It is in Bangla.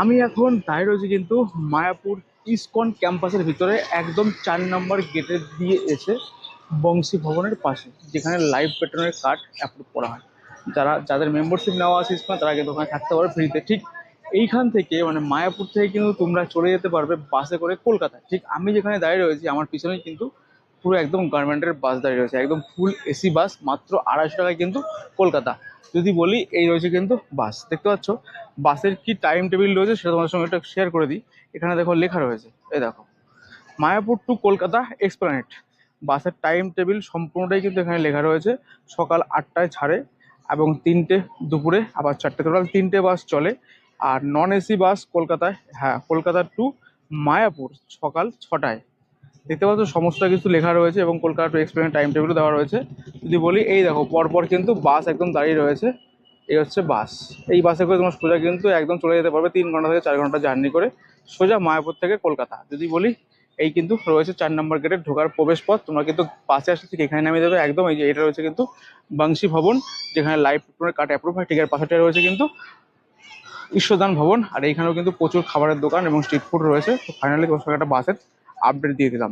আমি এখন দাঁড়িয়ে রয়েছি কিন্তু মায়াপুর ইসকন ক্যাম্পাসের ভিতরে, একদম 4 নম্বর গেটে দিয়ে এসে বংশী ভবনের পাশে, যেখানে লাইভ পেট্রনের কার্ড অ্যাপ্রুভ করা হয়। যাদের মেম্বারশিপ নেওয়া আছে ইসকন, তারা কিন্তু ওখানে থাকতে পারবে ফ্রিতে। ঠিক এইখান থেকে মানে মায়াপুর থেকে কিন্তু তোমরা চলে যেতে পারবে বাসে করে কলকাতায়। ঠিক আমি যেখানে দাঁড়িয়ে রয়েছি আমার পিছনেই কিন্তু পুরো একদম গভর্নমেন্টের বাস দাঁড়িয়ে রয়েছে, একদম ফুল এসি বাস, মাত্র 250 টাকায় কিন্তু কলকাতা। যদি বলি এই রয়েছে কিন্তু বাস, দেখতে পাচ্ছ বাসের কি টাইম টেবিল রয়েছে সেটা তোমাদের সঙ্গে একটা শেয়ার করে দিই। এখানে দেখো লেখা রয়েছে, এই দেখো, মায়াপুর টু কলকাতা এক্সপ্লানেট। বাসের টাইম টেবিল সম্পূর্ণটাই কিন্তু এখানে লেখা রয়েছে। সকাল 8টায় ছাড়ে এবং 3টে দুপুরে আবার 4টে, টোটাল 3টে বাস চলে। আর নন এসি বাস কলকাতায়, হ্যাঁ, কলকাতা টু মায়াপুর সকাল 6টায়। দেখতে পাচ্ছ সমস্ত কিছু লেখা রয়েছে এবং কলকাতা টু এক্সপ্রেস টাইম টেবিলও দেওয়া রয়েছে। যদি বলি এই দেখো পরপর কিন্তু বাস একদম দাঁড়িয়ে রয়েছে। এই হচ্ছে বাস। এই বাসে করে তোমার সোজা কিন্তু একদম চলে যেতে পারবে 3 ঘন্টা থেকে 4 ঘন্টা জার্নি করে সোজা মায়াপুর থেকে কলকাতা। যদি বলি এই কিন্তু রয়েছে 4 নম্বর গেটে ঢোকার প্রবেশ পথ। তোমরা কিন্তু বাসে আসলে ঠিক এখানে নামিয়ে দেবে একদম। এই যে এটা রয়েছে কিন্তু বংশী ভবন, যেখানে লাইভ কার্ড অ্যাপ্রুভ হয়। ঠিক এর পাশেটা রয়েছে কিন্তু ঈশ্বরদান ভবন। আর এইখানেও কিন্তু প্রচুর খাবারের দোকান এবং স্ট্রিট ফুড রয়েছে। তো ফাইনালি তোমার সঙ্গে একটা বাসের আপডেট দিয়ে দিলাম।